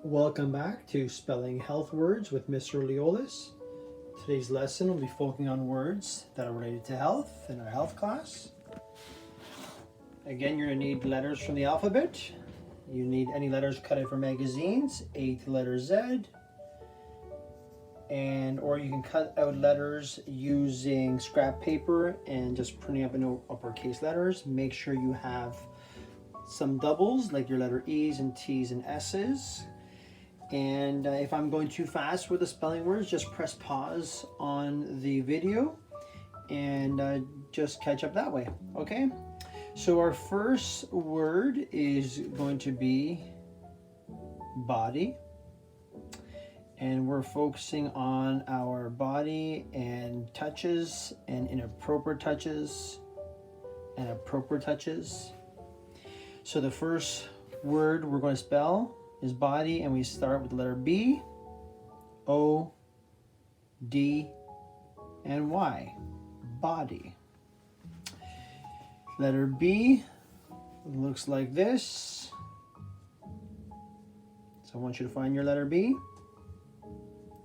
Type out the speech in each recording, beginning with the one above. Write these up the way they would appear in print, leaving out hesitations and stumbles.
Welcome back to Spelling Health Words with Mr. Leolis. Today's lesson will be focusing on words that are related to health in our health class. Again, you're going to need letters from the alphabet. You need any letters cut out from magazines, A to letter Z. Or you can cut out letters using scrap paper and just printing up in uppercase letters. Make sure you have some doubles like your letter E's and T's and S's. And if I'm going too fast with the spelling words, just press pause on the video and just catch up that way, okay? So our first word is going to be body. And we're focusing on our body and touches and inappropriate touches and appropriate touches. So the first word we're going to spell is body, and we start with the letter B, O, D, and Y. Body. Letter B looks like this. So I want you to find your letter B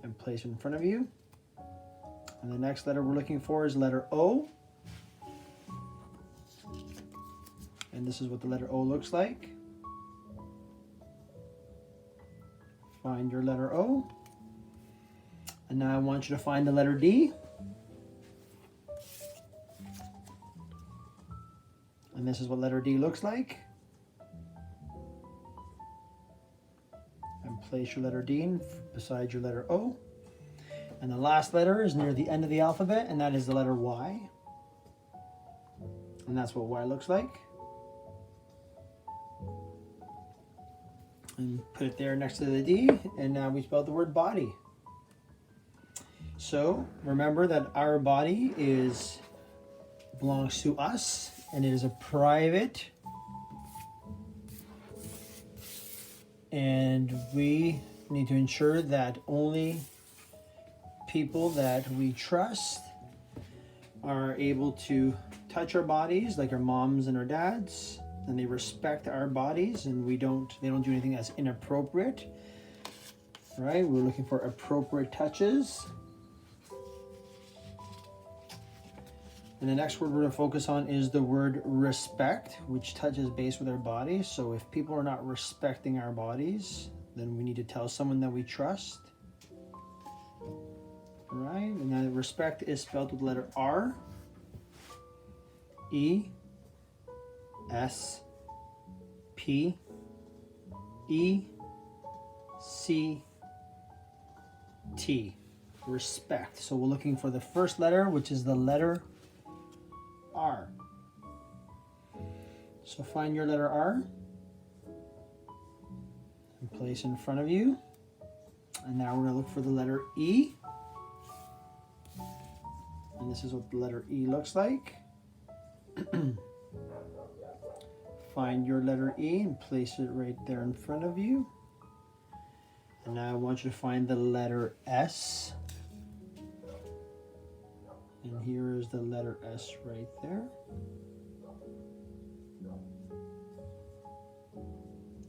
and place it in front of you. And the next letter we're looking for is letter O. And this is what the letter O looks like. Find your letter O. And now I want you to find the letter D. And this is what letter D looks like. And place your letter D beside your letter O. And the last letter is near the end of the alphabet, and that is the letter Y. And that's what Y looks like. And put it there next to the D, and now we spelled the word body. So remember that our body belongs to us, and it is a private, and we need to ensure that only people that we trust are able to touch our bodies, like our moms and our dads, and they respect our bodies, and they don't do anything that's inappropriate. Right? We're looking for appropriate touches. And the next word we're going to focus on is the word respect, which touches base with our bodies. So if people are not respecting our bodies, then we need to tell someone that we trust. Right? And then respect is spelled with the letter R, E, S, P, E, C, T. Respect. So we're looking for the first letter, which is the letter R. So find your letter R and place in front of you. And now we're going to look for the letter E. And this is what the letter E looks like. Find your letter E and place it right there in front of you. And now I want you to find the letter S. And here is the letter S right there.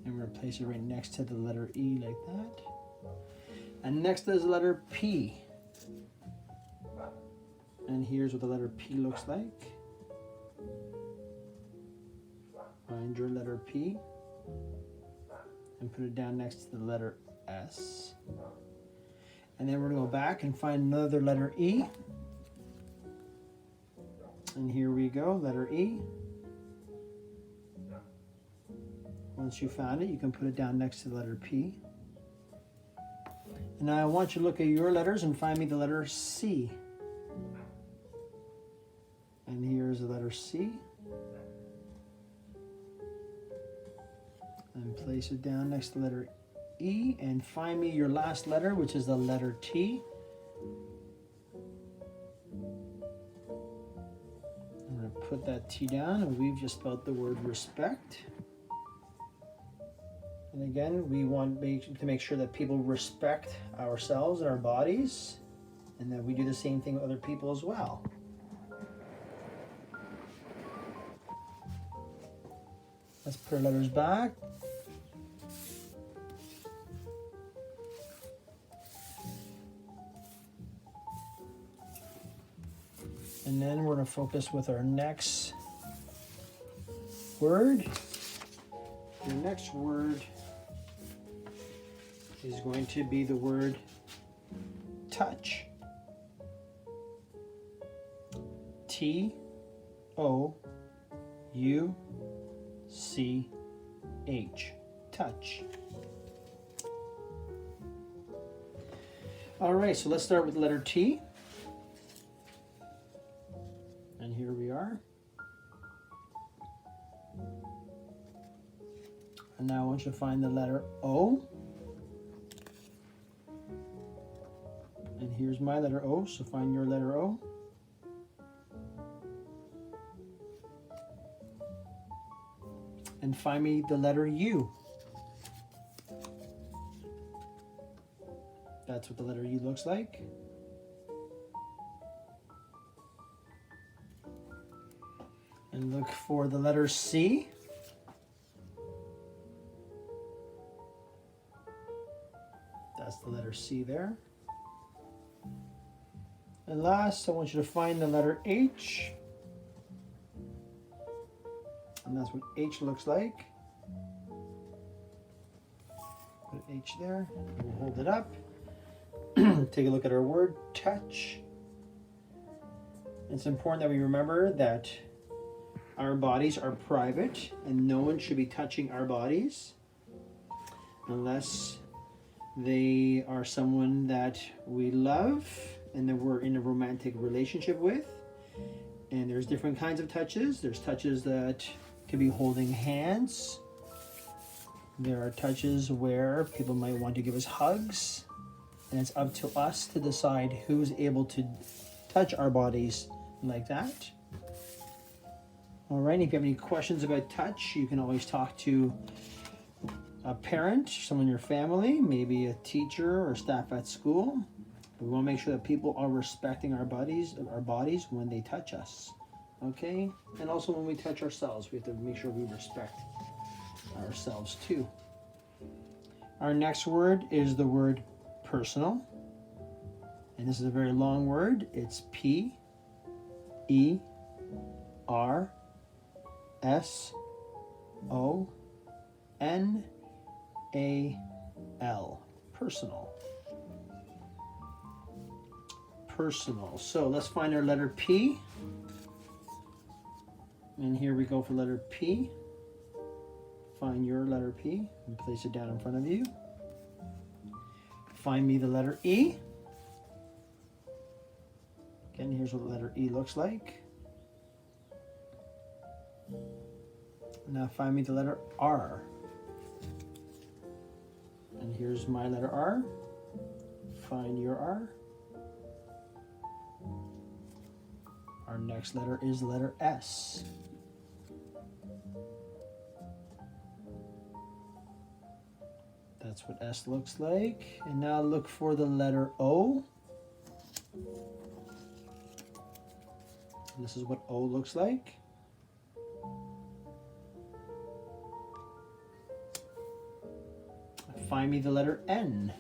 And we're going to place it right next to the letter E like that. And next is the letter P. And here's what the letter P looks like. Find your letter P and put it down next to the letter S. And then we're going to go back and find another letter E. And here we go, letter E. Once you found it, you can put it down next to the letter P. And now I want you to look at your letters and find me the letter C. And here's the letter C. And place it down next to the letter E. And find me your last letter, which is the letter T. I'm going to put that T down, and we've just spelled the word respect. And again, we want to make sure that people respect ourselves and our bodies, and that we do the same thing with other people as well. Let's put our letters back. And then we're going to focus with our next word. The next word is going to be the word touch. T-O-U-C-H. Touch. All right, so let's start with the letter T. And here we are. And now I want you to find the letter O. And here's my letter O, so find your letter O. And find me the letter U. That's what the letter U looks like. And look for the letter C. That's the letter C there. And last, I want you to find the letter H. And that's what H looks like. Put H there. We'll hold it up. Take a look at our word, touch. It's important that we remember that our bodies are private and no one should be touching our bodies unless they are someone that we love and that we're in a romantic relationship with. And there's different kinds of touches. There's touches that can be holding hands. There are touches where people might want to give us hugs. And it's up to us to decide who's able to touch our bodies like that. All right, if you have any questions about touch, you can always talk to a parent, someone in your family, maybe a teacher or staff at school. We want to make sure that people are respecting our bodies when they touch us. Okay? And also when we touch ourselves, we have to make sure we respect ourselves too. Our next word is the word personal. And this is a very long word. It's P-E-R-S-O-N-A-L. Personal. Personal. So let's find our letter P. And here we go for letter P. Find your letter P and place it down in front of you. Find me the letter E. Again, here's what the letter E looks like. Now find me the letter R. And here's my letter R. Find your R. Our next letter is the letter S. That's what S looks like. And now look for the letter O. And this is what O looks like. Find me the letter N.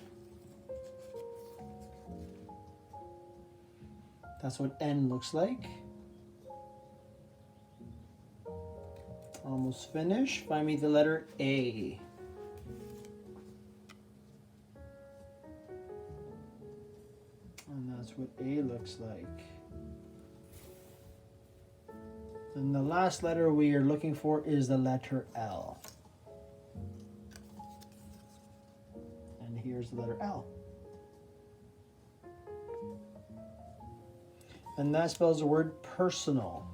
That's what N looks like. Almost finished. Find me the letter A. And that's what A looks like. And the last letter we are looking for is the letter L. And here's the letter L. And that spells the word personal.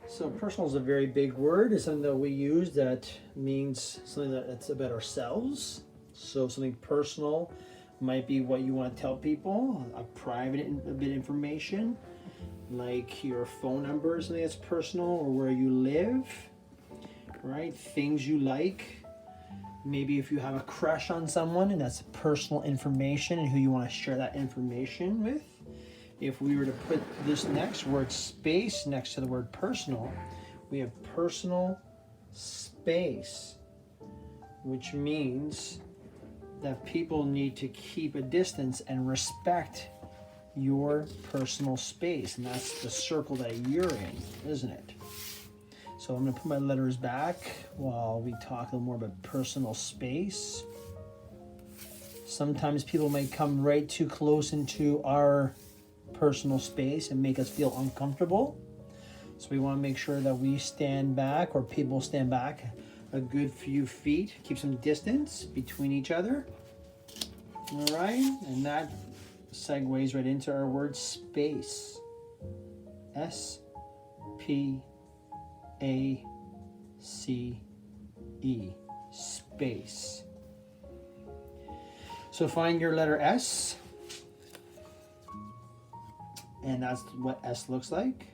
So personal is a very big word. It's something that we use that means something that's about ourselves. So something personal might be what you want to tell people, a private bit of information, like your phone number is something that's personal, or where you live, right? Things you like. Maybe if you have a crush on someone and that's personal information and who you want to share that information with. If we were to put this next word space next to the word personal, we have personal space, which means that people need to keep a distance and respect your personal space, and that's the circle that you're in, isn't it? So I'm going to put my letters back while we talk a little more about personal space. Sometimes people may come right too close into our personal space and make us feel uncomfortable. So we want to make sure that we stand back, or people stand back a good few feet, keep some distance between each other. All right, and that segues right into our word space. S-P-A-C-E, space. So find your letter S, and that's what S looks like.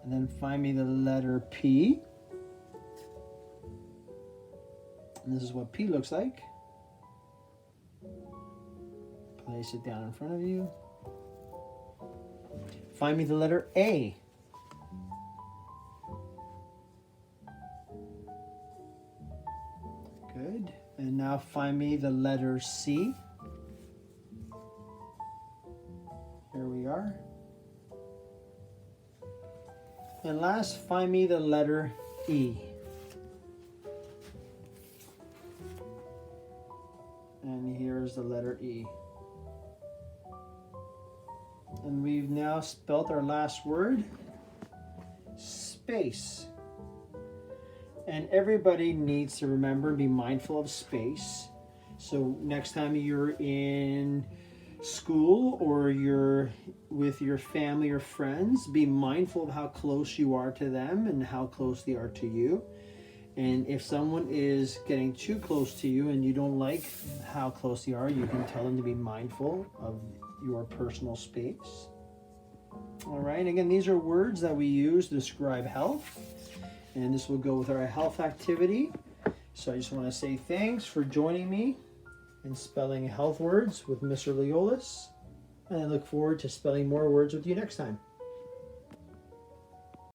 And then find me the letter P. And this is what P looks like. Place it down in front of you. Find me the letter A. Good. And now find me the letter C. Here we are. And last, find me the letter E. And here's the letter E. And we've now spelt our last word, space. And everybody needs to remember and be mindful of space. So next time you're in school or you're with your family or friends, be mindful of how close you are to them and how close they are to you. And if someone is getting too close to you and you don't like how close they are, you can tell them to be mindful of your personal space. All right, again, these are words that we use to describe health, and this will go with our health activity. So I just want to say thanks for joining me in spelling health words with Mr. Leolis, and I look forward to spelling more words with you next time.